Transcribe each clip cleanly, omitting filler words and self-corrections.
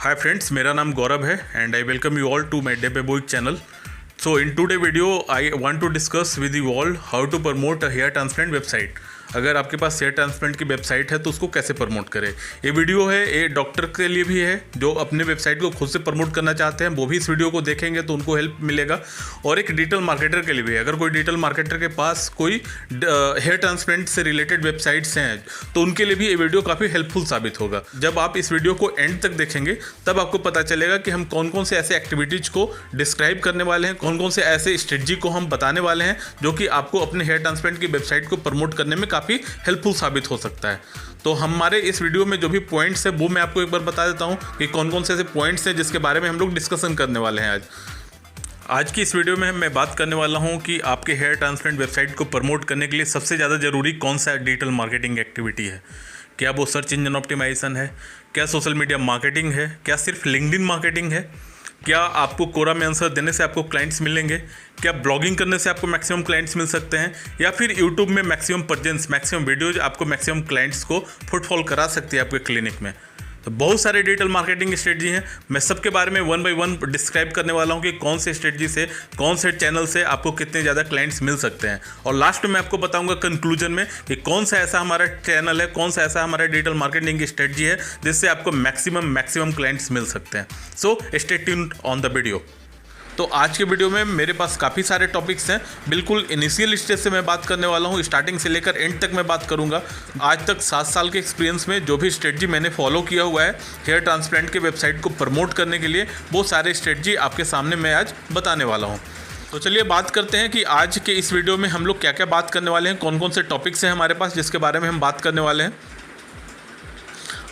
Hi friends, मेरा नाम गौरव है and I welcome you all to my Debeboik channel. So in today video I want to discuss with you all how to promote a hair transplant website. अगर आपके पास hair transplant की website है तो उसको कैसे प्रमोट करें। ये video है ये डॉक्टर के लिए भी है जो अपने वेबसाइट को खुद से प्रमोट करना चाहते हैं, वो भी इस वीडियो को देखेंगे तो उनको हेल्प मिलेगा। और एक डिजिटल मार्केटर के लिए भी है, अगर कोई डिजिटल मार्केटर के पास कोई हेयर ट्रांसप्लांट से रिलेटेड वेबसाइट्स हैं तो उनके लिए भी ये वीडियो काफ़ी हेल्पफुल साबित होगा। जब आप इस वीडियो को एंड तक देखेंगे तब आपको पता चलेगा कि हम कौन कौन से ऐसे एक्टिविटीज़ को डिस्क्राइब करने वाले हैं, कौन कौन से ऐसे स्ट्रेटजी को हम बताने वाले हैं जो कि आपको अपने हेयर ट्रांसप्लांट की वेबसाइट को प्रमोट करने में काफ़ी हेल्पफुल साबित हो सकता है। तो हमारे इस वीडियो में जो भी पॉइंट्स है वो मैं आपको एक बार बता देता हूं कि कौन कौन से ऐसे पॉइंट्स हैं जिसके बारे में हम लोग डिस्कशन करने वाले हैं। आज की इस वीडियो में मैं बात करने वाला हूं कि आपके हेयर ट्रांसप्लांट वेबसाइट को प्रमोट करने के लिए सबसे ज़्यादा ज़रूरी कौन सा डिजिटल मार्केटिंग एक्टिविटी है। क्या वो सर्च इंजन ऑप्टिमाइजेशन है, क्या सोशल मीडिया मार्केटिंग है, क्या सिर्फ लिंक्डइन मार्केटिंग है, क्या आपको कोरा में आंसर देने से आपको क्लाइंट्स मिलेंगे, क्या ब्लॉगिंग करने से आपको मैक्सिमम क्लाइंट्स मिल सकते हैं, या फिर यूट्यूब में मैक्सिमम प्रेजेंस, मैक्सिमम वीडियोज आपको मैक्सिमम क्लाइंट्स को फुटफॉल करा सकती है आपके क्लिनिक में। तो बहुत सारे डिजिटल मार्केटिंग स्ट्रेटजी हैं, मैं सबके बारे में वन बाय वन डिस्क्राइब करने वाला हूं कि कौन से स्ट्रेटजी से, कौन से चैनल से आपको कितने ज़्यादा क्लाइंट्स मिल सकते हैं। और लास्ट में मैं आपको बताऊंगा कंक्लूजन में कि कौन सा ऐसा हमारा चैनल है, कौन सा ऐसा हमारा डिजिटल मार्केटिंग की स्ट्रेटजी है जिससे आपको मैक्सिमम क्लाइंट्स मिल सकते हैं। So stay tuned on the video. तो आज के वीडियो में मेरे पास काफ़ी सारे टॉपिक्स हैं। बिल्कुल इनिशियल स्टेज से मैं बात करने वाला हूं, स्टार्टिंग से लेकर एंड तक मैं बात करूंगा। आज तक 7 साल के एक्सपीरियंस में जो भी स्ट्रेटजी मैंने फॉलो किया हुआ है हेयर ट्रांसप्लांट के वेबसाइट को प्रमोट करने के लिए, वो सारे स्ट्रेटजी आपके सामने मैं आज बताने वाला हूँ। तो चलिए बात करते हैं कि आज के इस वीडियो में हम लोग क्या क्या बात करने वाले हैं, कौन कौन से टॉपिक्स हैं हमारे पास जिसके बारे में हम बात करने वाले हैं।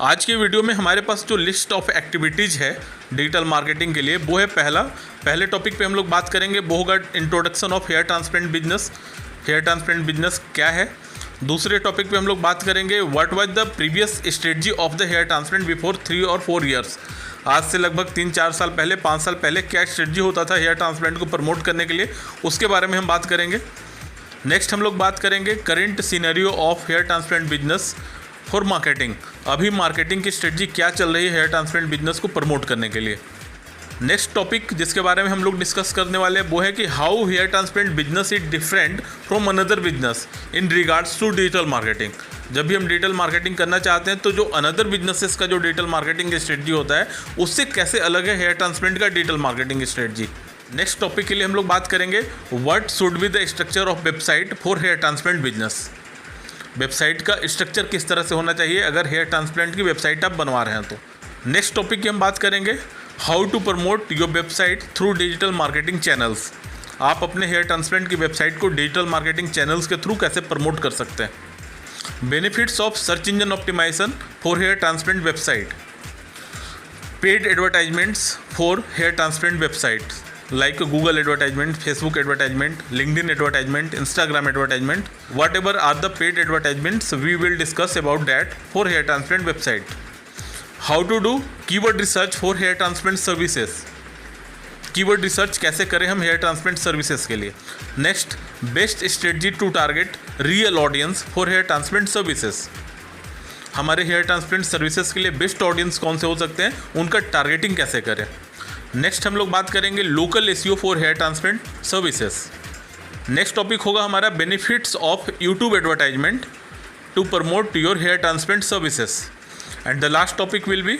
आज के वीडियो में हमारे पास जो लिस्ट ऑफ एक्टिविटीज़ है डिजिटल मार्केटिंग के लिए वो है पहले टॉपिक पे हम लोग बात करेंगे वो होगा introduction of hair transplant business. Hair transplant business क्या है। दूसरे टॉपिक पे हम लोग बात करेंगे what was the previous strategy of the hair transplant before 3 और 4 ईयर्स। आज से लगभग 3-4 साल पहले, 5 साल पहले क्या स्ट्रेटजी होता था हेयर ट्रांसप्लांट को प्रमोट करने के लिए, उसके बारे में हम बात करेंगे। नेक्स्ट हम लोग बात करेंगे current scenario of hair transplant business for marketing. अभी मार्केटिंग की स्ट्रेटजी क्या चल रही है हेयर ट्रांसप्लांट बिजनेस को प्रमोट करने के लिए। नेक्स्ट टॉपिक जिसके बारे में हम लोग डिस्कस करने वाले हैं वो है कि how hair transplant business is different from another business in regards to digital marketing. जब भी हम डिजिटल मार्केटिंग करना चाहते हैं तो जो अनदर बिजनेसेस का जो डिजिटल मार्केटिंग स्ट्रेटजी होता है उससे कैसे अलग है हेयर ट्रांसप्लांट का digital marketing strategy. Next topic के लिए हम लोग बात करेंगे what should be the structure of website for hair transplant business. Website का स्ट्रक्चर किस तरह से होना चाहिए अगर हेयर ट्रांसप्लांट की वेबसाइट आप बनवा रहे हैं तो। नेक्स्ट टॉपिक की हम बात करेंगे how to promote your website through digital marketing channels. आप अपने हेयर ट्रांसप्लांट की वेबसाइट को डिजिटल मार्केटिंग चैनल्स के थ्रू कैसे प्रमोट कर सकते हैं। Benefits of search engine optimization for hair transplant website. Paid advertisements for hair transplant website like Google advertisement, Facebook advertisement, LinkedIn advertisement, Instagram advertisement, whatever are the paid advertisements, we will discuss about that for hair transplant website. How to do keyword research for hair transplant services. Keyword research कैसे करें हम hair transplant services के लिए। Next best strategy to target real audience for hair transplant services. हमारे hair transplant services के लिए best audience कौन से हो सकते हैं, उनका टारगेटिंग कैसे करें। नेक्स्ट हम लोग बात करेंगे local SEO for hair transplant services. Next topic होगा हमारा benefits of YouTube advertisement to promote your hair transplant services. And the last topic will be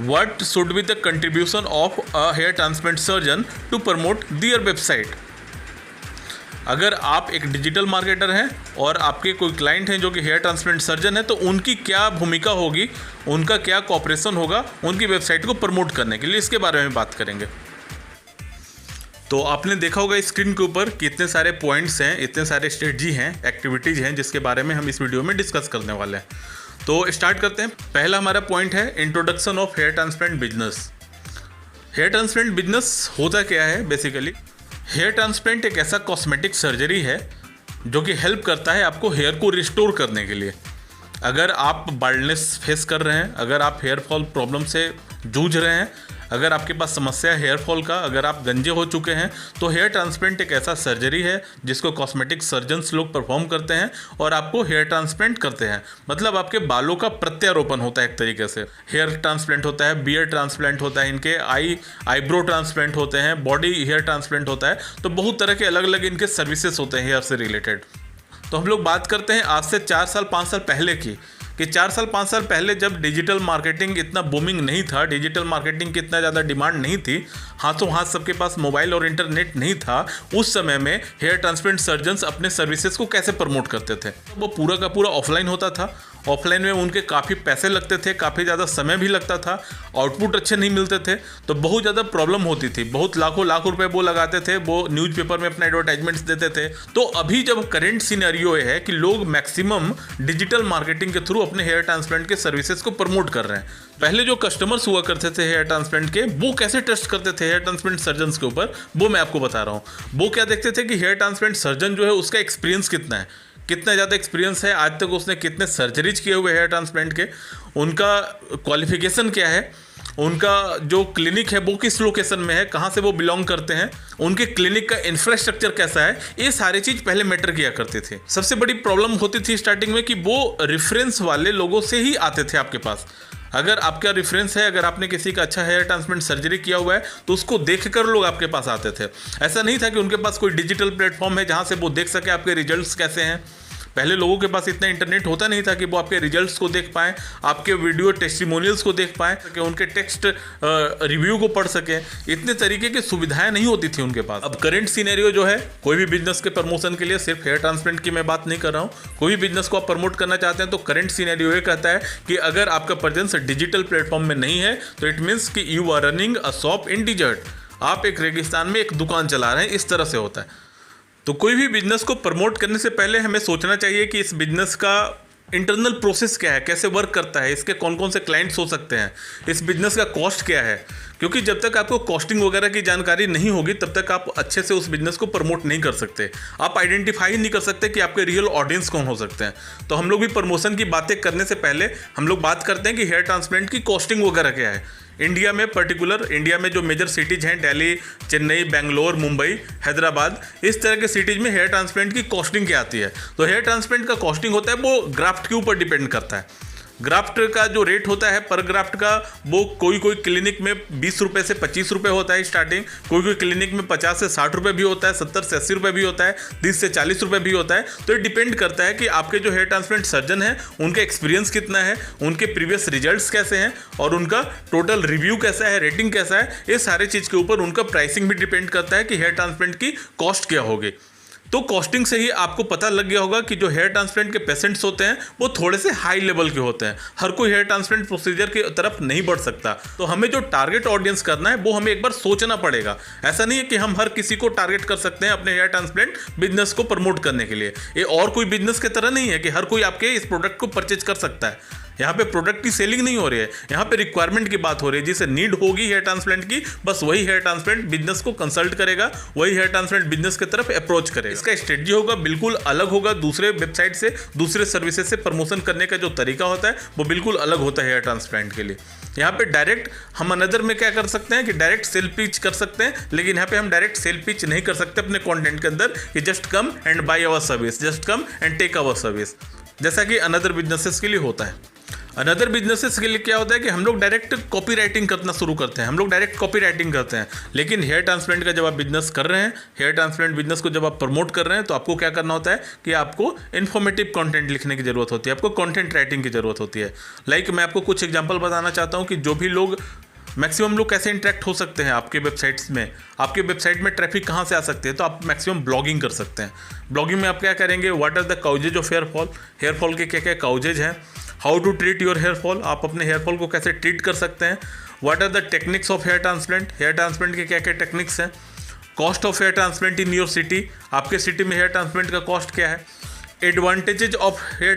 what should be the contribution of a hair transplant surgeon to promote their website. अगर आप एक digital marketer हैं और आपके कोई client हैं जो कि हेयर ट्रांसप्लांट सर्जन है तो उनकी क्या भूमिका होगी, उनका क्या कॉपरेशन होगा उनकी वेबसाइट को प्रमोट करने के लिए, इसके बारे में बात करेंगे। तो आपने देखा होगा स्क्रीन के ऊपर कि इतने सारे पॉइंट्स हैं, इतने सारे स्ट्रेटजी हैं, एक्टिविटीज़ हैं जिसके बारे में हम इस वीडियो में डिस्कस करने वाले हैं। तो स्टार्ट करते हैं। पहला हमारा पॉइंट है introduction of hair transplant business. Hair transplant business होता क्या है बेसिकली। हेयर ट्रांसप्लांट एक ऐसा कॉस्मेटिक सर्जरी है जो कि हेल्प करता है आपको हेयर को रिस्टोर करने के लिए। अगर आप बाल्डनेस फेस कर रहे हैं, अगर आप हेयर फॉल प्रॉब्लम से जूझ रहे हैं, अगर आपके पास समस्या है हेयर फॉल का, अगर आप गंजे हो चुके हैं, तो हेयर ट्रांसप्लांट एक ऐसा सर्जरी है जिसको कॉस्मेटिक सर्जन्स लोग परफॉर्म करते हैं और आपको हेयर ट्रांसप्लांट करते हैं। मतलब आपके बालों का प्रत्यारोपण होता है एक तरीके से। हेयर ट्रांसप्लांट होता है, बियर्ड ट्रांसप्लांट होता है, इनके आईब्रो ट्रांसप्लांट होते हैं, बॉडी हेयर ट्रांसप्लांट होता है। तो बहुत तरह के अलग अलग इनके सर्विसेज होते हैं हेयर से रिलेटेड। तो हम लोग बात करते हैं आज से 4 साल 5 साल पहले की, कि 4 साल 5 साल पहले जब डिजिटल मार्केटिंग इतना बूमिंग नहीं था, डिजिटल मार्केटिंग की इतना ज़्यादा डिमांड नहीं थी, हाथों हाथ सबके पास मोबाइल और इंटरनेट नहीं था, उस समय में हेयर ट्रांसप्लांट सर्जन्स अपने सर्विसेज को कैसे प्रमोट करते थे। वो पूरा का पूरा ऑफलाइन होता था। ऑफलाइन में उनके काफ़ी पैसे लगते थे, काफ़ी ज़्यादा समय भी लगता था, आउटपुट अच्छे नहीं मिलते थे, तो बहुत ज़्यादा प्रॉब्लम होती थी। बहुत लाखों रुपए वो लगाते थे, वो न्यूज़पेपर में अपना एडवर्टाइजमेंट्स देते थे। तो अभी जब करेंट सिनेरियो है कि लोग मैक्सिमम डिजिटल मार्केटिंग के थ्रू अपने हेयर ट्रांसप्लांट के सर्विसेज को प्रमोट कर रहे हैं। पहले जो कस्टमर्स हुआ करते थे हेयर ट्रांसप्लांट के, वो कैसे ट्रस्ट करते थे हेयर ट्रांसप्लांट सर्जन्स के ऊपर, वो मैं आपको बता रहा हूँ। वो क्या देखते थे कि हेयर ट्रांसप्लांट सर्जन जो है उसका एक्सपीरियंस कितना है, कितना ज़्यादा एक्सपीरियंस है, आज तक उसने कितने सर्जरीज किए हुए हेयर ट्रांसप्लांट के, उनका क्वालिफिकेशन क्या है, उनका जो क्लिनिक है वो किस लोकेशन में है, कहाँ से वो बिलोंग करते हैं, उनके क्लिनिक का इंफ्रास्ट्रक्चर कैसा है, ये सारी चीज़ पहले मैटर किया करती थी। सबसे बड़ी प्रॉब्लम होती थी स्टार्टिंग में कि वो रेफरेंस वाले लोगों से ही आते थे आपके पास। अगर आपका रेफरेंस है, अगर आपने किसी का अच्छा हेयर ट्रांसप्लांट सर्जरी किया हुआ है, तो उसको देखकर लोग आपके पास आते थे। ऐसा नहीं था कि उनके पास कोई डिजिटल प्लेटफॉर्म है जहाँ से वो देख सके आपके रिजल्ट्स कैसे हैं। पहले लोगों के पास इतना इंटरनेट होता नहीं था कि वो आपके रिजल्ट्स को देख पाएँ, आपके वीडियो टेस्टिमोनियल्स को देख पाएँ, कि उनके टेक्स्ट रिव्यू को पढ़ सकें। इतने तरीके की सुविधाएं नहीं होती थी उनके पास। अब करेंट सिनेरियो जो है, कोई भी बिजनेस के प्रमोशन के लिए, सिर्फ हेयर ट्रांसप्लांट की मैं बात नहीं कर रहा हूँ, कोई भी बिजनेस को आप प्रमोट करना चाहते हैं तो करेंट सिनेरियो ये कहता है कि अगर आपका प्रेजेंस डिजिटल प्लेटफॉर्म में नहीं है तो इट मीन्स कि you are running a shop in desert. आप एक रेगिस्तान में एक दुकान चला रहे हैं, इस तरह से होता है। तो कोई भी बिजनेस को प्रमोट करने से पहले हमें सोचना चाहिए कि इस बिजनेस का इंटरनल प्रोसेस क्या है, कैसे वर्क करता है, इसके कौन कौन से क्लाइंट्स हो सकते हैं, इस बिजनेस का कॉस्ट क्या है। क्योंकि जब तक आपको कॉस्टिंग वगैरह की जानकारी नहीं होगी तब तक आप अच्छे से उस बिजनेस को प्रमोट नहीं कर सकते। आप आइडेंटिफाई नहीं कर सकते कि आपके रियल ऑडियंस कौन हो सकते हैं। तो हम लोग भी प्रमोशन की बातें करने से पहले हम लोग बात करते हैं कि हेयर ट्रांसप्लांट की कॉस्टिंग वगैरह क्या है। इंडिया में पर्टिकुलर, इंडिया में जो मेजर सिटीज़ हैं, दिल्ली, चेन्नई, बेंगलोर, मुंबई, हैदराबाद, इस तरह के सिटीज़ में हेयर ट्रांसप्लांट की कॉस्टिंग क्या आती है। तो हेयर ट्रांसप्लांट का कॉस्टिंग होता है वो ग्राफ्ट के ऊपर डिपेंड करता है। ग्राफ्ट का जो रेट होता है पर ग्राफ्ट का, वो कोई क्लिनिक में 20 रुपये से 25 रुपये होता है स्टार्टिंग, कोई क्लिनिक में 50 से 60 रुपये भी होता है, 70 से 80 रुपये भी होता है, 30 से 40 रुपये भी होता है। तो ये डिपेंड करता है कि आपके जो हेयर ट्रांसप्लांट सर्जन है उनका एक्सपीरियंस कितना है, उनके प्रीवियस रिजल्ट्स कैसे हैं और उनका टोटल रिव्यू कैसा है, रेटिंग कैसा है। ये सारे चीज़ के ऊपर उनका प्राइसिंग भी डिपेंड करता है कि हेयर ट्रांसप्लांट की कॉस्ट क्या होगी। तो कॉस्टिंग से ही आपको पता लग गया होगा कि जो हेयर ट्रांसप्लांट के पेशेंट्स होते हैं वो थोड़े से हाई लेवल के होते हैं। हर कोई हेयर ट्रांसप्लांट प्रोसीजर की तरफ नहीं बढ़ सकता। तो हमें जो टारगेट ऑडियंस करना है वो हमें एक बार सोचना पड़ेगा। ऐसा नहीं है कि हम हर किसी को टारगेट कर सकते हैं अपने हेयर ट्रांसप्लांट बिजनेस को प्रमोट करने के लिए। ये और कोई बिजनेस की तरह नहीं है कि हर कोई आपके इस प्रोडक्ट को परचेज कर सकता है। यहाँ पे प्रोडक्ट की सेलिंग नहीं हो रही है, यहाँ पे रिक्वायरमेंट की बात हो रही है। जिसे नीड होगी हेयर ट्रांसप्लांट की, बस वही हेयर ट्रांसप्लांट बिजनेस को कंसल्ट करेगा, वही हेयर ट्रांसप्लांट बिजनेस की तरफ अप्रोच करेगा। इसका स्ट्रेटजी होगा बिल्कुल अलग होगा, दूसरे वेबसाइट से, दूसरे सर्विसेज से प्रमोशन करने का जो तरीका होता है वो बिल्कुल अलग होता है हेयर ट्रांसप्लांट के लिए। यहाँ पे डायरेक्ट हम अनदर में क्या कर सकते हैं कि डायरेक्ट सेल पिच कर सकते हैं, लेकिन यहाँ पे हम डायरेक्ट सेल पिच नहीं कर सकते अपने कंटेंट के अंदर कि just come and buy our service, just come and take our service, जैसा कि अनदर बिजनेसेस के लिए होता है। अनदर बिजनेसेस के लिए क्या होता है कि हम लोग डायरेक्ट कॉपी राइटिंग करना शुरू करते हैं, हम लोग डायरेक्ट कॉपी राइटिंग करते हैं। लेकिन हेयर ट्रांसप्लांट का जब आप बिजनेस कर रहे हैं, हेयर ट्रांसप्लांट बिजनेस को जब आप प्रमोट कर रहे हैं, तो आपको क्या करना होता है कि आपको इन्फॉर्मेटिव कंटेंट लिखने की जरूरत होती है, आपको कंटेंट राइटिंग की जरूरत होती है। लाइक मैं आपको कुछ एग्जाम्पल बताना चाहता हूँ कि जो भी लोग मैक्सिमम लोग कैसे इंटरेक्ट हो सकते हैं आपके वेबसाइट्स में, आपके वेबसाइट में ट्रैफिक कहाँ से आ सकते हैं। तो आप मैक्सिमम ब्लॉगिंग कर सकते हैं। ब्लॉगिंग में आप क्या करेंगे, what are the causes of hair fall के क्या क्या काउजेज हैं, how to treat your hair fall, आप अपने हेयर फॉल को कैसे ट्रीट कर सकते हैं, what are the techniques of hair transplant के क्या क्या टेक्निक्स हैं, cost of hair transplant in your city, आपके सिटी में हेयर ट्रांसप्लांट का कॉस्ट क्या है, एडवांटेजेज ऑफ हेयर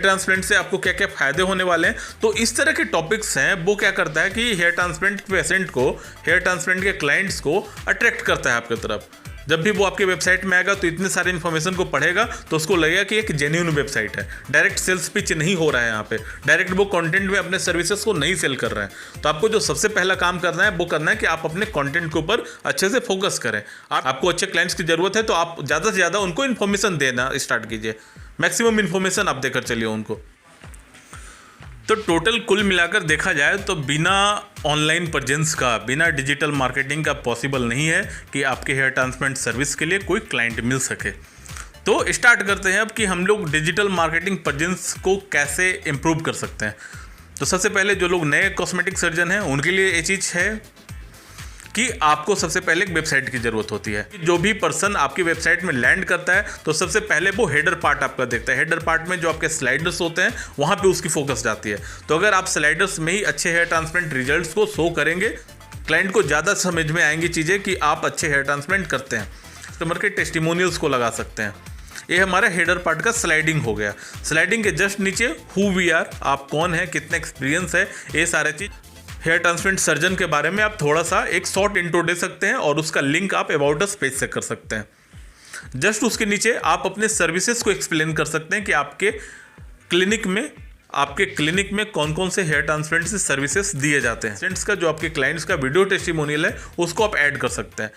ट्रांसप्लांट से आपको क्या क्या फ़ायदे होने वाले हैं। तो इस तरह के टॉपिक्स हैं, वो क्या करता है कि हेयर ट्रांसप्लांट पेशेंट को, हेयर ट्रांसप्लांट के क्लाइंट्स को अट्रैक्ट करता है आपकी तरफ। जब भी वो आपके वेबसाइट में आएगा तो इतने सारे इन्फॉर्मेशन को पढ़ेगा तो उसको लगेगा कि एक जेन्युइन वेबसाइट है। डायरेक्ट सेल्स पिच नहीं हो रहा है यहाँ पे, डायरेक्ट वो कंटेंट में अपने सर्विसेज को नहीं सेल कर रहे हैं। तो आपको जो सबसे पहला काम करना है वो करना है कि आप अपने कंटेंट के ऊपर अच्छे से फोकस करें। आपको अच्छे क्लाइंट्स की जरूरत है तो आप ज़्यादा से ज़्यादा उनको इन्फॉर्मेशन देना स्टार्ट कीजिए, मैक्सिमम इन्फॉर्मेशन आप देकर चलिए उनको। तो टोटल कुल मिलाकर देखा जाए तो बिना ऑनलाइन प्रेजेंस का, बिना डिजिटल मार्केटिंग का पॉसिबल नहीं है कि आपके हेयर ट्रांसप्लांट सर्विस के लिए कोई क्लाइंट मिल सके। तो स्टार्ट करते हैं अब कि हम लोग डिजिटल मार्केटिंग प्रेजेंस को कैसे इम्प्रूव कर सकते हैं। तो सबसे पहले जो लोग नए कॉस्मेटिक सर्जन हैं उनके लिए ये चीज़ है कि आपको सबसे पहले एक वेबसाइट की ज़रूरत होती है। जो भी पर्सन आपकी वेबसाइट में लैंड करता है तो सबसे पहले वो हेडर पार्ट आपका देखता है। हेडर पार्ट में जो आपके स्लाइडर्स होते हैं वहाँ पे उसकी फोकस जाती है। तो अगर आप स्लाइडर्स में ही अच्छे हेयर ट्रांसप्लांट रिजल्ट्स को शो करेंगे, क्लाइंट को ज़्यादा समझ में आएंगी चीज़ें कि आप अच्छे हेयर ट्रांसप्लांट करते हैं। कस्टमर के टेस्टिमोनियल्स को लगा सकते हैं। ये हमारा हेडर पार्ट का स्लाइडिंग हो गया। स्लाइडिंग के जस्ट नीचे हु वी आर, आप कौन है, कितना एक्सपीरियंस है, ये सारे चीज़ हेयर ट्रांसप्लांट सर्जन के बारे में आप थोड़ा सा एक शॉर्ट इंट्रो दे सकते हैं और उसका लिंक आप अबाउट अस पेज से कर सकते हैं। जस्ट उसके नीचे आप अपने सर्विसेज को एक्सप्लेन कर सकते हैं कि आपके क्लिनिक में कौन कौन से हेयर ट्रांसप्लांट से सर्विसेज दिए जाते हैं। पेशेंट्स का जो आपके क्लाइंट्स का वीडियो टेस्टिमोनियल है उसको आप ऐड कर सकते हैं।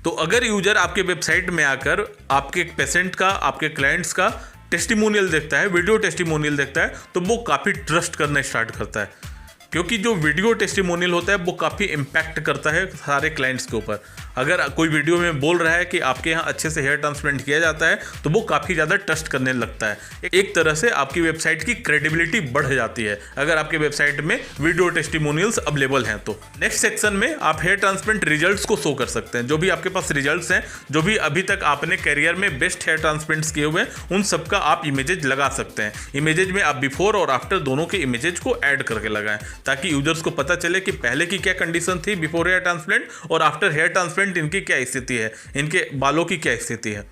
तो अगर यूजर आपके वेबसाइट में आकर आपके पेशेंट का, आपके क्लाइंट्स का टेस्टिमोनियल देखता है, वीडियो टेस्टिमोनियल देखता है, तो वो काफ़ी ट्रस्ट करना स्टार्ट करता है, क्योंकि जो वीडियो टेस्टिमोनियल होता है वो काफ़ी इम्पैक्ट करता है सारे क्लाइंट्स के ऊपर। अगर कोई वीडियो में बोल रहा है कि आपके यहाँ अच्छे से हेयर ट्रांसप्लांट किया जाता है तो वो काफ़ी ज़्यादा ट्रस्ट करने लगता है। एक तरह से आपकी वेबसाइट की क्रेडिबिलिटी बढ़ जाती है अगर आपके वेबसाइट में वीडियो टेस्टिमोनियल्स अवेलेबल हैं। तो नेक्स्ट सेक्शन में आप हेयर ट्रांसप्लांट रिजल्ट्स को शो कर सकते हैं। जो भी आपके पास रिजल्ट्स हैं, जो भी अभी तक आपने करियर में बेस्ट हेयर ट्रांसप्लांट्स किए हुए हैं, उन सबका आप इमेजेज लगा सकते हैं। इमेजेज में आप बिफोर और आफ्टर दोनों के इमेजेज को ऐड करके लगाएं ताकि यूजर्स को पता चले कि पहले की क्या कंडीशन थी बिफोर हेयर ट्रांसप्लांट और आफ्टर हेयर ट्रांसप्लांट इनकी क्या स्थिति है, इनके बालों की क्या स्थिति है।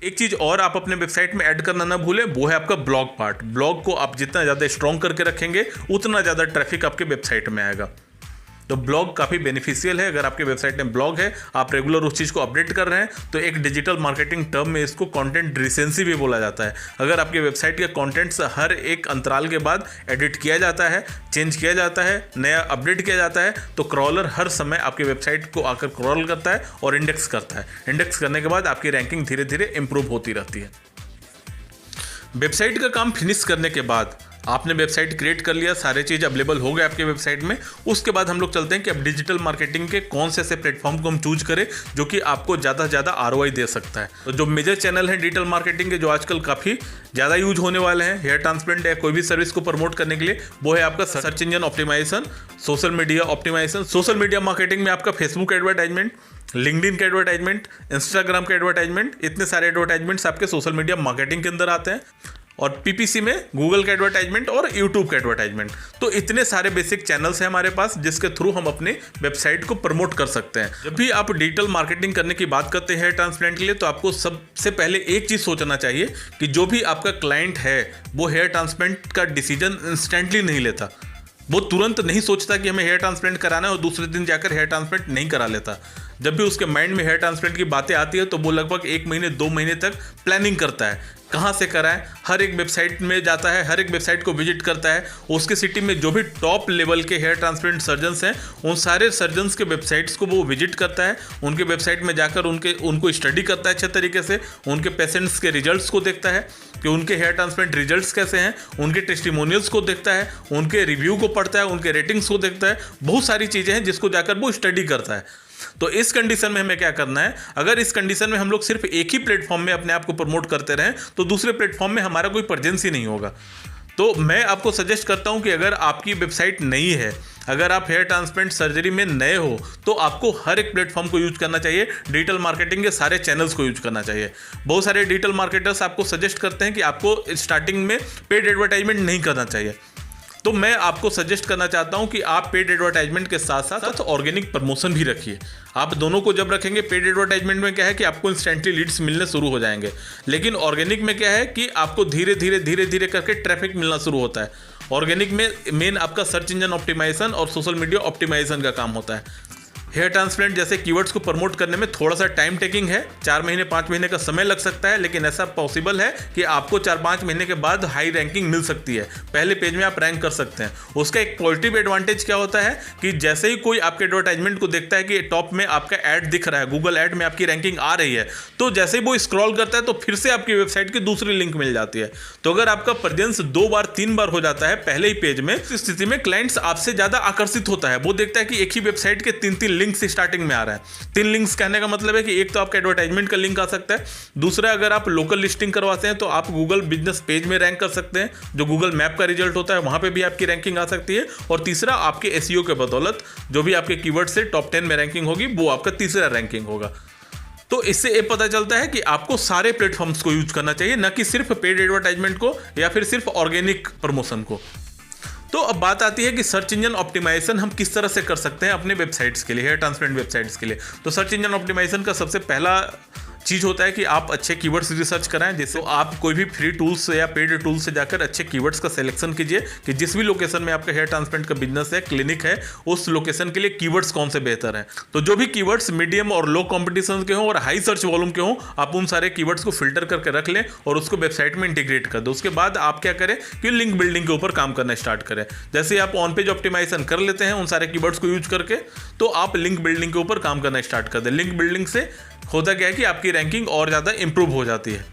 एक चीज़ और आप अपने वेबसाइट में ऐड करना ना भूलें, वो है आपका ब्लॉग पार्ट। ब्लॉग को आप जितना ज़्यादा स्ट्रॉन्ग करके रखेंगे उतना ज़्यादा ट्रैफिक आपके वेबसाइट में आएगा। तो ब्लॉग काफ़ी बेनिफिशियल है। अगर आपके वेबसाइट में ब्लॉग है, आप रेगुलर उस चीज़ को अपडेट कर रहे हैं, तो एक डिजिटल मार्केटिंग टर्म में इसको कंटेंट रिसेंसी भी बोला जाता है। अगर आपके वेबसाइट के कंटेंट्स हर एक अंतराल के बाद एडिट किया जाता है, चेंज किया जाता है, नया अपडेट किया जाता है, तो क्रॉलर हर समय आपके वेबसाइट को आकर क्रॉल करता है और इंडेक्स करता है। इंडेक्स करने के बाद आपकी रैंकिंग धीरे धीरे इंप्रूव होती रहती है। वेबसाइट का काम फिनिश करने के बाद आपने वेबसाइट क्रिएट कर लिया, सारे चीज़ अवेलेबल हो गए आपके वेबसाइट में। उसके बाद हम लोग चलते हैं कि अब डिजिटल मार्केटिंग के कौन से ऐसे प्लेटफॉर्म को हम चूज करें जो कि आपको ज़्यादा से ज़्यादा ROI दे सकता है। तो जो मेजर चैनल है डिजिटल मार्केटिंग के, जो आजकल काफ़ी ज़्यादा यूज होने वाले हैं हेयर ट्रांसप्लांट या कोई भी सर्विस को प्रमोट करने के लिए, वो है आपका search engine optimization, social media optimization. Social media marketing में आपका फेसबुक एडवर्टाइजमेंट, लिंक्डइन के एडवर्टाइजमेंट, इंस्टाग्राम के एडवर्टाइजमेंट, इतने सारे एडवर्टाइजमेंट्स आपके सोशल मीडिया मार्केटिंग के अंदर आते हैं। और PPC में गूगल का एडवर्टाइजमेंट और यूट्यूब का एडवर्टाइजमेंट। तो इतने सारे बेसिक चैनल्स हैं हमारे पास जिसके थ्रू हम अपने वेबसाइट को प्रमोट कर सकते हैं। जब भी आप डिजिटल मार्केटिंग करने की बात करते हैं हेयर ट्रांसप्लांट के लिए, तो आपको सबसे पहले एक चीज़ सोचना चाहिए कि जो भी आपका क्लाइंट है वो हेयर ट्रांसप्लांट का डिसीजन इंस्टेंटली नहीं लेता। वो तुरंत नहीं सोचता कि हमें हेयर ट्रांसप्लांट कराना है और दूसरे दिन जाकर हेयर ट्रांसप्लांट नहीं करा लेता। जब भी उसके माइंड में हेयर ट्रांसप्लांट की बातें आती है तो वो लगभग 1 महीने 2 महीने तक प्लानिंग करता है, कहाँ से कराएं। हर एक वेबसाइट में जाता है, हर एक वेबसाइट को विजिट करता है। उसके सिटी में जो भी टॉप लेवल के हेयर ट्रांसप्लांट सर्जन्स हैं, उन सारे सर्जन्स के वेबसाइट्स को वो विजिट करता है। उनके वेबसाइट में जाकर उनको स्टडी करता है अच्छे तरीके से। उनके पेशेंट्स के रिजल्ट्स को देखता है कि उनके हेयर ट्रांसप्लांट रिजल्ट्स कैसे हैं, उनके टेस्टिमोनियल्स को देखता है, उनके रिव्यू को पढ़ता है, उनके रेटिंग्स को देखता है। बहुत सारी चीज़ें हैं जिसको जाकर वो स्टडी करता है। तो इस कंडीशन में हमें क्या करना है, अगर इस कंडीशन में हम लोग सिर्फ एक ही प्लेटफॉर्म में अपने आप को प्रमोट करते रहें तो दूसरे प्लेटफॉर्म में हमारा कोई प्रेजेंस ही नहीं होगा। तो मैं आपको सजेस्ट करता हूं कि अगर आपकी वेबसाइट नई है, अगर आप हेयर ट्रांसप्लांट सर्जरी में नए हो, तो आपको हर एक प्लेटफॉर्म को यूज करना चाहिए। डिजिटल मार्केटिंग के सारे चैनल्स को यूज करना चाहिए। बहुत सारे डिजिटल मार्केटर्स आपको सजेस्ट करते हैं कि आपको स्टार्टिंग में पेड एडवर्टाइजमेंट नहीं करना चाहिए। तो मैं आपको सजेस्ट करना चाहता हूं कि आप पेड एडवर्टाइजमेंट के साथ साथ ऑर्गेनिक प्रमोशन भी रखिए। आप दोनों को जब रखेंगे, पेड एडवर्टाइजमेंट में क्या है कि आपको इंस्टेंटली लीड्स मिलने शुरू हो जाएंगे, लेकिन ऑर्गेनिक में क्या है कि आपको धीरे धीरे करके ट्रैफिक मिलना शुरू होता है। ऑर्गेनिक में मेन आपका सर्च इंजन ऑप्टिमाइजेशन और सोशल मीडिया ऑप्टिमाइजेशन का काम होता है। हेयर ट्रांसप्लांट जैसे कीवर्ड्स को प्रमोट करने में थोड़ा सा टाइम टेकिंग है, 4 महीने 5 महीने का समय लग सकता है, लेकिन ऐसा पॉसिबल है कि आपको 4-5 महीने के बाद हाई रैंकिंग मिल सकती है, पहले पेज में आप रैंक कर सकते हैं। उसका एक पॉजिटिव एडवांटेज क्या होता है कि जैसे ही कोई आपके एडवर्टाइजमेंट को देखता है कि टॉप में आपका ऐड दिख रहा है, गूगल ऐड में आपकी रैंकिंग आ रही है, तो जैसे ही वो स्क्रॉल करता है तो फिर से आपकी वेबसाइट की दूसरी लिंक मिल जाती है। तो अगर आपका प्रेजेंस 2 बार 3 बार हो जाता है पहले ही पेज में, इस स्थिति में क्लाइंट्स आपसे ज्यादा आकर्षित होता है। वो देखता है कि एक ही वेबसाइट के 3-3 लिंक्स स्टार्टिंग में आ रहा है। 3 लिंक्स कहने का मतलब है कि एक तो आपका एडवर्टाइजमेंट का लिंक आ सकता है, दूसरा अगर आप लोकल लिस्टिंग करवाते हैं तो आप गूगल बिजनेस पेज में रैंक कर सकते हैं, जो गूगल मैप का रिजल्ट होता है वहां पे भी आपकी रैंकिंग आ सकती है, और तीसरा आपके एसईओ के बदौलत जो भी आपके कीवर्ड से टॉप 10 में रैंकिंग होगी वो आपका तीसरा रैंकिंग होगा। तो इससे ये पता चलता है कि आपको सारे प्लेटफॉर्म्स को यूज करना चाहिए, न कि सिर्फ पेड एडवर्टाइजमेंट को या फिर सिर्फ ऑर्गेनिक प्रमोशन को। तो अब बात आती है कि सर्च इंजन ऑप्टिमाइजेशन हम किस तरह से कर सकते हैं अपने वेबसाइट्स के लिए, हेयर ट्रांसप्लांट वेबसाइट्स के लिए। तो सर्च इंजन ऑप्टिमाइजेशन का सबसे पहला चीज़ होता है कि आप अच्छे कीवर्ड्स रिसर्च कराएं, जैसे आप कोई भी फ्री टूल्स या पेड टूल्स से जाकर अच्छे कीवर्ड्स का सिलेक्शन कीजिए कि जिस भी लोकेशन में आपका हेयर ट्रांसप्लांट का बिजनेस है, क्लिनिक है, उस लोकेशन के लिए कीवर्ड्स कौन से बेहतर हैं। तो जो भी कीवर्ड्स मीडियम और लो कॉम्पिटिशन के हों और हाई सर्च वॉल्यूम के हों, आप उन सारे कीवर्ड्स को फिल्टर करके रख लें और उसको वेबसाइट में इंटीग्रेट कर दो। उसके बाद आप क्या करें कि लिंक बिल्डिंग के ऊपर काम करना स्टार्ट करें। जैसे आप ऑन पेज ऑप्टिमाइजेशन कर लेते हैं उन सारे कीवर्ड्स को यूज करके, तो आप लिंक बिल्डिंग के ऊपर काम करना स्टार्ट कर दें। लिंक बिल्डिंग से होता क्या है कि आपकी रैंकिंग और ज़्यादा इंप्रूव हो जाती है।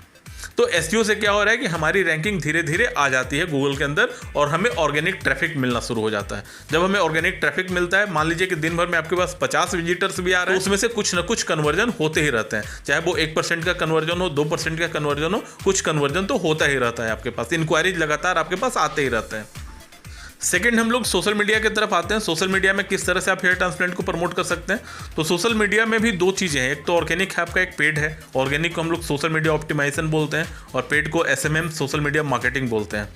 तो एसईओ से क्या हो रहा है कि हमारी रैंकिंग धीरे धीरे आ जाती है गूगल के अंदर और हमें ऑर्गेनिक ट्रैफिक मिलना शुरू हो जाता है। जब हमें ऑर्गेनिक ट्रैफिक मिलता है, मान लीजिए कि दिन भर में आपके पास 50 विजिटर्स भी आ रहे हैं, तो उसमें से कुछ ना कुछ कन्वर्जन होते ही रहते हैं, चाहे वो 1% का कन्वर्जन हो, 2% का कन्वर्जन हो, कुछ कन्वर्जन तो होता ही रहता है। आपके पास इंक्वायरीज लगातार आपके पास आते ही रहते हैं। सेकंड, हम लोग सोशल मीडिया की तरफ आते हैं। सोशल मीडिया में किस तरह से आप हेयर ट्रांसप्लांट को प्रमोट कर सकते हैं। तो सोशल मीडिया में भी 2 चीज़ें हैं, एक तो ऑर्गेनिक है आपका, एक पेड है। ऑर्गेनिक को हम लोग सोशल मीडिया ऑप्टिमाइजेशन बोलते हैं और पेड को एसएमएम सोशल मीडिया मार्केटिंग बोलते हैं।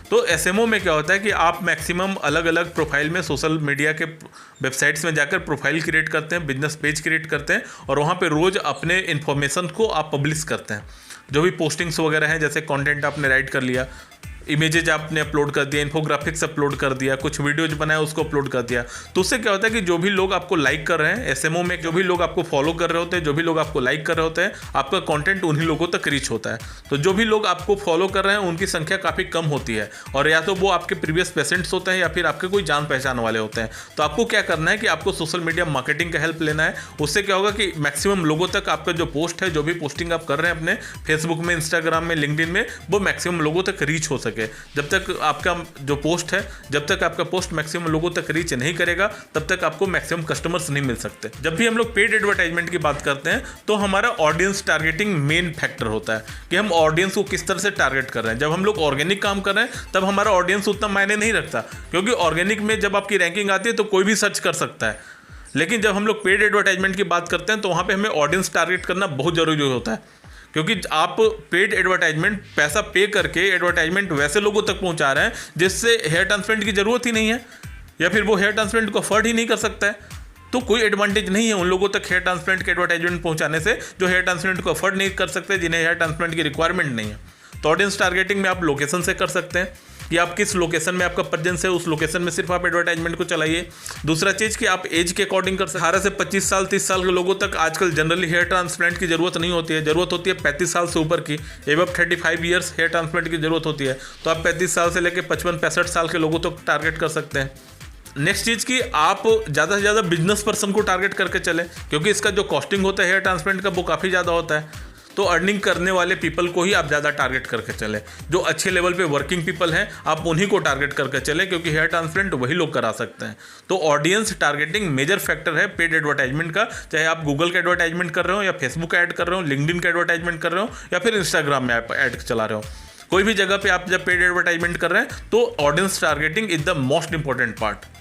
तो एसएमओ में क्या होता है कि आप मैक्सिमम अलग अलग प्रोफाइल में सोशल मीडिया के वेबसाइट्स में जाकर प्रोफाइल क्रिएट करते हैं, बिजनेस पेज क्रिएट करते हैं और वहाँ पे रोज़ अपने इन्फॉर्मेशन को आप पब्लिश करते हैं। जो भी पोस्टिंग्स वगैरह हैं, जैसे कंटेंट आपने राइट कर लिया, इमेजेज आपने अपलोड कर दिया, इन्फोग्राफिक्स अपलोड कर दिया, कुछ वीडियोज बनाया उसको अपलोड कर दिया, तो उससे क्या होता है कि जो भी लोग आपको लाइक कर रहे हैं, एसएमओ में जो भी लोग आपको फॉलो कर रहे होते हैं, जो भी लोग आपको लाइक कर रहे होते हैं, आपका कंटेंट उन्हीं लोगों तक रीच होता है। तो जो भी लोग आपको फॉलो कर रहे हैं उनकी संख्या काफ़ी कम होती है, और या तो वो आपके प्रीवियस पेशेंट्स होते हैं या फिर आपके कोई जान पहचान वाले होते हैं। तो आपको क्या करना है कि आपको सोशल मीडिया मार्केटिंग का हेल्प लेना है। उससे क्या होगा कि मैक्सिमम लोगों तक आपका जो पोस्ट है, जो भी पोस्टिंग आप कर रहे हैं अपने फेसबुक में, इंस्टाग्राम में, लिंक्डइन में, वो मैक्सिमम लोगों तक रीच हो सके। जब तक आपका जो पोस्ट है, जब तक आपका पोस्ट मैक्सिमम लोगों तक रीच नहीं करेगा, तब तक आपको मैक्सिमम कस्टमर्स नहीं मिल सकते। जब भी हम लोग पेड एडवर्टाइजमेंट की बात करते हैं तो हमारा ऑडियंस टारगेटिंग मेन फैक्टर होता है कि हम ऑडियंस को किस तरह से टारगेट कर रहे हैं। जब हम लोग ऑर्गेनिक काम कर रहे हैं तब हमारा ऑडियंस उतना मायने नहीं रखता, क्योंकि ऑर्गेनिक में जब आपकी रैंकिंग आती है तो कोई भी सर्च कर सकता है। लेकिन जब हम लोग पेड एडवर्टाइजमेंट की बात करते हैं तो वहाँ पर हमें ऑडियंस टारगेट करना बहुत जरूरी होता है, क्योंकि आप पेड एडवर्टाइजमेंट पैसा पे करके एडवर्टाइजमेंट वैसे लोगों तक पहुंचा रहे हैं जिससे हेयर ट्रांसप्लांट की ज़रूरत ही नहीं है, या फिर वो हेयर ट्रांसप्लांट को अफोर्ड ही नहीं कर सकता है। तो कोई एडवांटेज नहीं है उन लोगों तक हेयर ट्रांसप्लांट के एडवर्टाइजमेंट पहुंचाने से जो हेयर ट्रांसप्लांट को अफोर्ड नहीं कर सकते, जिन्हें हेयर ट्रांसप्लांट की रिक्वायरमेंट नहीं है। तो ऑडियंस टारगेटिंग में आप लोकेशन से कर सकते हैं कि आप किस लोकेशन में आपका प्रेजेंस है, उस लोकेशन में सिर्फ आप एडवर्टाइजमेंट को चलाइए। दूसरा चीज़ कि आप एज के अकॉर्डिंग कर सकते हैं। 18 से 25 साल 30 साल के लोगों तक आजकल जनरली हेयर ट्रांसप्लांट की जरूरत नहीं होती है, जरूरत होती है 35 साल से ऊपर की, एबव 35 ईयर्स हेयर ट्रांसप्लांट की जरूरत होती है। तो आप 35 साल से लेकर 55-65 साल के लोगों तक टारगेट कर सकते हैं। नेक्स्ट चीज़ कि आप ज़्यादा से ज़्यादा बिजनेस पर्सन को टारगेट करके चलें, क्योंकि इसका जो कॉस्टिंग होता है हेयर ट्रांसप्लांट का वो काफ़ी ज़्यादा होता है। तो अर्निंग करने वाले पीपल को ही आप ज़्यादा टारगेट करके चलें। जो अच्छे लेवल पे वर्किंग पीपल हैं आप उन्हीं को टारगेट करके चलें, क्योंकि हेयर ट्रांसप्लांट वही लोग करा सकते हैं। तो ऑडियंस टारगेटिंग मेजर फैक्टर है पेड एडवर्टाइजमेंट का, चाहे आप गूगल का एडवर्टाइजमेंट कर रहे हो या फेसबुक ऐड कर रहे हो, लिंक्डइन का एडवर्टाइजमेंट कर रहे हो या फिर इंस्टाग्राम में आप ऐड चला रहे हो। कोई भी जगह पर आप जब पेड एडवर्टाइजमेंट कर रहे हैं तो audience targeting is the most important part.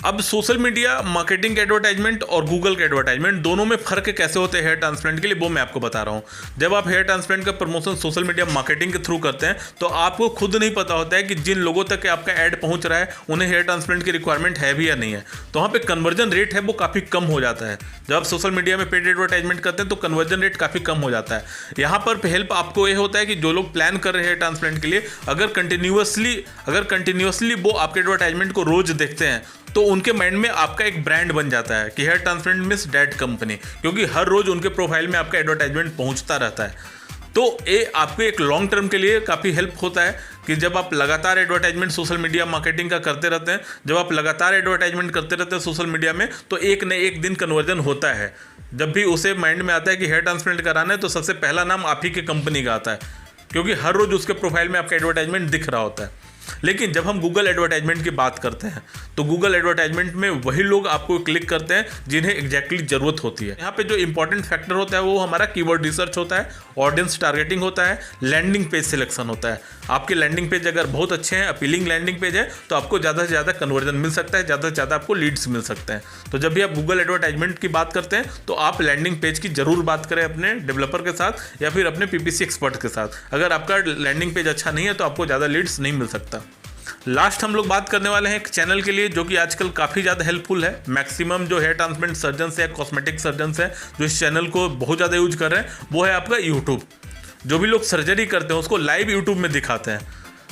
अब सोशल मीडिया मार्केटिंग के एडवर्टाइजमेंट और गूगल के एडवर्टाइजमेंट दोनों में फ़र्क कैसे होते हैं हेयर ट्रांसप्लांट के लिए, वो मैं आपको बता रहा हूँ। जब आप हेयर ट्रांसप्लांट का प्रमोशन सोशल मीडिया मार्केटिंग के थ्रू करते हैं तो आपको खुद नहीं पता होता है कि जिन लोगों तक आपका ऐड पहुँच रहा है उन्हें हेयर ट्रांसप्लांट की रिक्वायरमेंट है भी या नहीं है। तो वहाँ पर कन्वर्जन रेट है वो काफ़ी कम हो जाता है। जब आप सोशल मीडिया में पेड एडवर्टाइजमेंट करते हैं तो कन्वर्जन रेट काफ़ी कम हो जाता है। यहाँ पर हेल्प आपको ये होता है कि जो लोग प्लान कर रहे हैं हेयर ट्रांसप्लांट के लिए, अगर कंटिन्यूसली वो आपके एडवर्टाइजमेंट को रोज़ देखते हैं तो उनके माइंड में आपका एक ब्रांड बन जाता है कि hair transplant means that company, क्योंकि हर रोज़ उनके प्रोफाइल में आपका एडवर्टाइजमेंट पहुंचता रहता है। तो ये आपको एक लॉन्ग टर्म के लिए काफ़ी हेल्प होता है कि जब आप लगातार एडवर्टाइजमेंट सोशल मीडिया मार्केटिंग का करते रहते हैं, जब आप लगातार एडवर्टाइजमेंट करते रहते हैं सोशल मीडिया में, तो एक न एक दिन कन्वर्जन होता है। जब भी उसे माइंड में आता है कि हेयर ट्रांसप्लांट कराना है तो सबसे पहला नाम आप ही की कंपनी का आता है, क्योंकि हर रोज़ उसके प्रोफाइल में आपका एडवर्टाइजमेंट दिख रहा होता है। लेकिन जब हम गूगल एडवर्टाइजमेंट की बात करते हैं तो गूगल एडवर्टाइजमेंट में वही लोग आपको क्लिक करते हैं जिन्हें एग्जैक्टली ज़रूरत होती है। यहाँ पे जो इंपॉर्टेंट फैक्टर होता है वो हमारा कीवर्ड रिसर्च होता है, ऑडियंस टारगेटिंग होता है, लैंडिंग पेज सिलेक्शन होता है। आपके लैंडिंग पेज अगर बहुत अच्छे हैं, अपीलिंग लैंडिंग पेज है, तो आपको ज़्यादा से ज़्यादा कन्वर्जन मिल सकता है, ज़्यादा से ज़्यादा आपको लीड्स मिल सकते हैं। तो जब भी आप गूगल एडवर्टाइजमेंट की बात करते हैं तो आप लैंडिंग पेज की ज़रूर बात करें अपने डेवलपर के साथ या फिर अपने पीपीसी एक्सपर्ट के साथ। अगर आपका लैंडिंग पेज अच्छा नहीं है तो आपको ज़्यादा लीड्स नहीं मिल सकता। लास्ट हम लोग बात करने वाले हैं एक चैनल के लिए जो कि आजकल काफ़ी ज़्यादा हेल्पफुल है। मैक्सिमम जो हेयर ट्रांसप्लांट सर्जन्स है, कॉस्मेटिक सर्जन्स हैं, जो इस चैनल को बहुत ज़्यादा यूज कर रहे हैं, वो है आपका यूट्यूब। जो भी लोग सर्जरी करते हैं उसको लाइव यूट्यूब में दिखाते हैं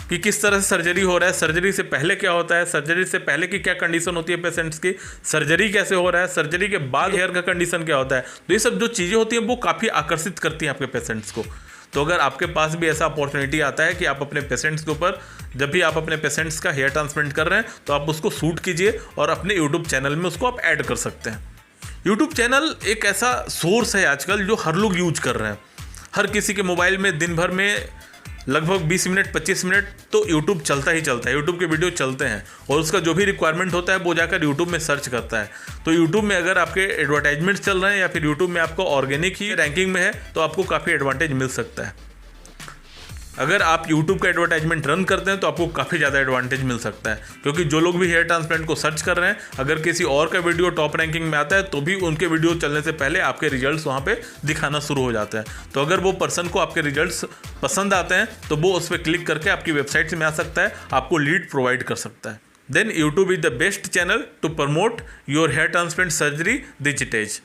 कि किस तरह से सर्जरी हो रहा है, सर्जरी से पहले क्या होता है, सर्जरी से पहले की क्या कंडीशन होती है पेशेंट्स की, सर्जरी कैसे हो रहा है, सर्जरी के बाद हेयर का कंडीशन क्या होता है। तो ये सब जो चीज़ें होती हैं वो काफ़ी आकर्षित करती हैं आपके पेशेंट्स को। तो अगर आपके पास भी ऐसा अपॉर्चुनिटी आता है कि आप अपने पेशेंट्स के ऊपर, जब भी आप अपने पेशेंट्स का हेयर ट्रांसप्लांट कर रहे हैं, तो आप उसको शूट कीजिए और अपने यूट्यूब चैनल में उसको आप ऐड कर सकते हैं। यूट्यूब चैनल एक ऐसा सोर्स है आजकल जो हर लोग यूज कर रहे हैं। हर किसी के मोबाइल में दिन भर में लगभग 20 मिनट 25 मिनट तो यूट्यूब चलता ही चलता है, यूट्यूब के वीडियो चलते हैं और उसका जो भी रिक्वायरमेंट होता है वो जाकर यूट्यूब में सर्च करता है। तो यूट्यूब में अगर आपके एडवर्टाइजमेंट चल रहे हैं या फिर यूट्यूब में आपको ऑर्गेनिक ही रैंकिंग में है तो आपको काफ़ी एडवांटेज मिल सकता है। अगर आप YouTube का एडवर्टाइजमेंट रन करते हैं तो आपको काफ़ी ज़्यादा एडवांटेज मिल सकता है, क्योंकि जो लोग भी हेयर ट्रांसप्लांट को सर्च कर रहे हैं, अगर किसी और का वीडियो टॉप रैंकिंग में आता है तो भी उनके वीडियो चलने से पहले आपके रिजल्ट्स वहाँ पे दिखाना शुरू हो जाते हैं। तो अगर वो पर्सन को आपके रिजल्ट्स पसंद आते हैं तो वो उस पर क्लिक करके आपकी वेबसाइट में आ सकता है, आपको लीड प्रोवाइड कर सकता है। Then YouTube is the best channel to promote your hair transplant surgery डिजिटेज।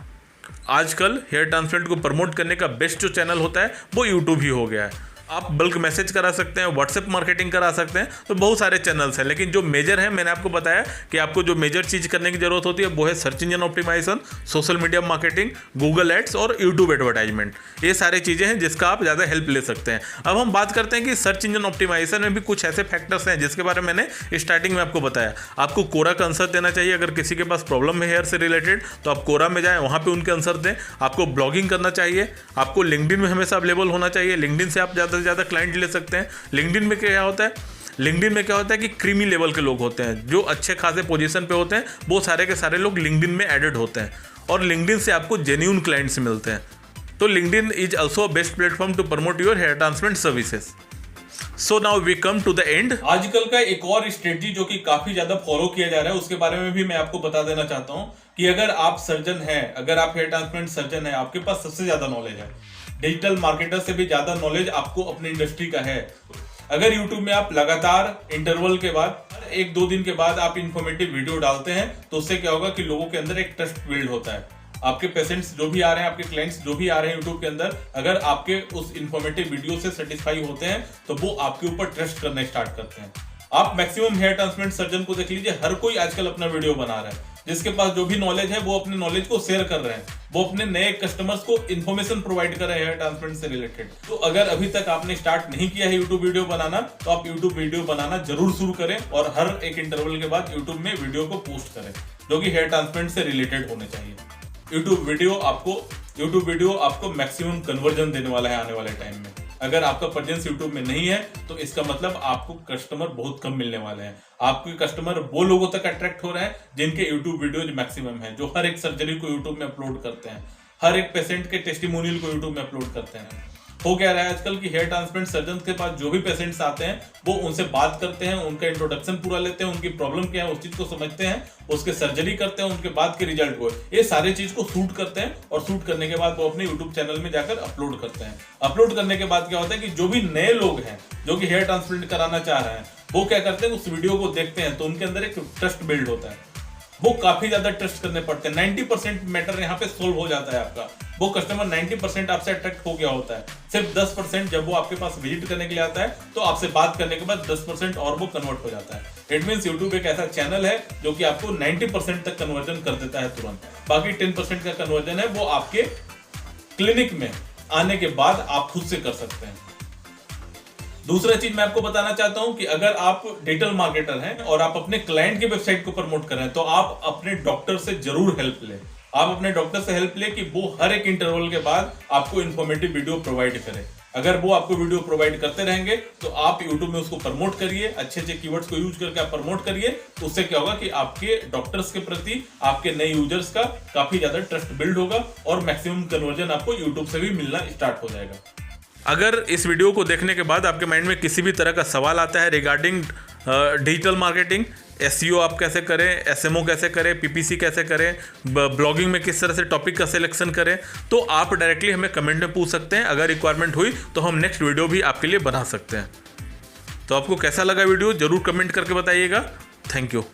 आजकल हेयर ट्रांसप्लांट को प्रमोट करने का बेस्ट जो चैनल होता है वो यूट्यूब ही हो गया है। आप बल्क मैसेज करा सकते हैं, व्हाट्सएप मार्केटिंग करा सकते हैं, तो बहुत सारे चैनल्स हैं। लेकिन जो मेजर है, मैंने आपको बताया कि आपको जो मेजर चीज़ करने की ज़रूरत होती है वो है search engine optimization, social media marketing, Google ads और यूट्यूब एडवर्टाइजमेंट। ये सारी चीज़ें हैं जिसका आप ज़्यादा हेल्प ले सकते हैं। अब हम बात करते हैं कि सर्च इंजन ऑप्टिमाइजेशन में भी कुछ ऐसे फैक्टर्स हैं जिसके बारे में मैंने स्टार्टिंग में आपको बताया। आपको कोरा का आंसर देना चाहिए। अगर किसी के पास प्रॉब्लम है हेयर से रिलेटेड तो आप कोरा में जाएँ, वहाँ पर उनके आंसर दें। आपको ब्लॉगिंग करना चाहिए, आपको लिंक्डइन में हमेशा अवेलेबल होना चाहिए। लिंक्डइन से आप ज़्यादा से ज़्यादा क्लाइंट ले सकते हैं। लिंक्डइन में क्या होता है, लिंक्डइन में क्या होता है कि क्रीमी लेवल के लोग होते हैं, जो अच्छे खासे पोजीशन पे होते हैं, वो सारे के सारे लोग लिंक्डइन में एडेड होते हैं और लिंक्डइन से आपको जेन्युइन क्लाइंट्स मिलते हैं। तो LinkedIn is also best platform to promote your hair transplant services. So now we come to the end. आजकल का एक और स्ट्रेटजी जो कि काफी ज्यादा फॉलो किया जा रहा है उसके बारे में भी मैं आपको बता देना चाहता हूं कि अगर आप सर्जन हैं, अगर आप हेयर ट्रांसप्लांट सर्जन हैं, आपके पास सबसे ज्यादा नॉलेज है, डिजिटल मार्केटर से भी ज्यादा नॉलेज आपको अपनी इंडस्ट्री का है। अगर YouTube में आप लगातार इंटरवल के बाद, 1-2 दिन के बाद आप इंफॉर्मेटिव वीडियो डालते हैं तो उससे क्या होगा कि लोगों के अंदर एक ट्रस्ट बिल्ड होता है। आपके पेशेंट्स जो भी आ रहे हैं, आपके क्लाइंट्स जो भी आ रहे हैं YouTube के अंदर, अगर आपके उस इंफॉर्मेटिव वीडियो से सेटिस्फाई होते हैं तो वो आपके ऊपर ट्रस्ट करना स्टार्ट करते हैं। आप मैक्सिमम हेयर ट्रांसप्लांट सर्जन को देख लीजिए, हर कोई आजकल अपना वीडियो बना रहा है। जिसके पास जो भी नॉलेज है वो अपने नॉलेज को शेयर कर रहे हैं, वो अपने नए कस्टमर्स को इन्फॉर्मेशन प्रोवाइड कर रहे हैं हेयर ट्रांसप्लांट से रिलेटेड। तो अगर अभी तक आपने स्टार्ट नहीं किया है यूट्यूब वीडियो बनाना तो आप यूट्यूब वीडियो बनाना जरूर शुरू करें और हर एक इंटरवल के बाद यूट्यूब में वीडियो को पोस्ट करें जो कि हेयर ट्रांसप्लांट से रिलेटेड होने चाहिए। यूट्यूब वीडियो आपको मैक्सिमम कन्वर्जन देने वाला है आने वाले टाइम में। अगर आपका प्रेजेंस यूट्यूब में नहीं है तो इसका मतलब आपको कस्टमर बहुत कम मिलने वाले हैं। आपके कस्टमर वो लोगों तक अट्रैक्ट हो रहे हैं जिनके यूट्यूब वीडियोज मैक्सिमम है, जो हर एक सर्जरी को यूट्यूब में अपलोड करते हैं, हर एक पेशेंट के टेस्टिमोनियल को यूट्यूब में अपलोड करते हैं। हो क्या रहा है आजकल की हेयर ट्रांसप्लांट सर्जन के पास जो भी पेशेंट्स आते हैं वो उनसे बात करते हैं, उनका इंट्रोडक्शन पूरा लेते हैं, उनकी प्रॉब्लम क्या है उस चीज को समझते हैं, उसके सर्जरी करते हैं, उनके बाद के रिजल्ट को, ये सारी चीज को शूट करते हैं और शूट करने के बाद वो अपने यूट्यूब चैनल में जाकर अपलोड करते हैं। अपलोड करने के बाद क्या होता है कि जो भी नए लोग हैं जो कि हेयर ट्रांसप्लांट कराना चाह रहे हैं वो क्या करते हैं, उस वीडियो को देखते हैं तो उनके अंदर एक ट्रस्ट बिल्ड होता है। वो काफी ज्यादा ट्रस्ट करने पड़ते हैं। 90% मैटर यहाँ पे सोल्व हो जाता है आपका। वो कस्टमर 90% आपसे अट्रैक्ट हो गया होता है। सिर्फ 10% जब वो आपके पास विजिट करने के लिए आता है तो आपसे बात करने के बाद 10% और वो कन्वर्ट हो जाता है। इट मीन्स यूट्यूब एक ऐसा चैनल है जो कि आपको 90% तक कन्वर्जन कर देता है तुरंत। बाकी 10% का कन्वर्जन है वो आपके क्लिनिक में आने के बाद आप खुद से कर सकते हैं। दूसरा चीज मैं आपको बताना चाहता हूं कि अगर आप डिजिटल मार्केटर हैं और आप अपने क्लाइंट की वेबसाइट को प्रमोट कर रहे हैं तो आप अपने डॉक्टर से जरूर हेल्प लें। आप अपने डॉक्टर से हेल्प लें कि वो हर एक इंटरवल के बाद आपको इंफॉर्मेटिव वीडियो प्रोवाइड करें। अगर वो आपको वीडियो प्रोवाइड करते रहेंगे तो आप यूट्यूब में उसको प्रमोट करिए, अच्छे अच्छे कीवर्ड्स को यूज करके आप प्रमोट करिए। तो उससे क्या होगा कि आपके डॉक्टर्स के प्रति आपके नए यूजर्स का काफी ज्यादा ट्रस्ट बिल्ड होगा और मैक्सिमम कन्वर्जन आपको यूट्यूब से भी मिलना स्टार्ट हो जाएगा। अगर इस वीडियो को देखने के बाद आपके माइंड में किसी भी तरह का सवाल आता है रिगार्डिंग डिजिटल मार्केटिंग, एसईओ आप कैसे करें, एसएमओ कैसे करें, पीपीसी कैसे करें, ब्लॉगिंग में किस तरह से टॉपिक का सिलेक्शन करें, तो आप डायरेक्टली हमें कमेंट में पूछ सकते हैं। अगर रिक्वायरमेंट हुई तो हम नेक्स्ट वीडियो भी आपके लिए बना सकते हैं। तो आपको कैसा लगा वीडियो जरूर कमेंट करके बताइएगा। Thank you.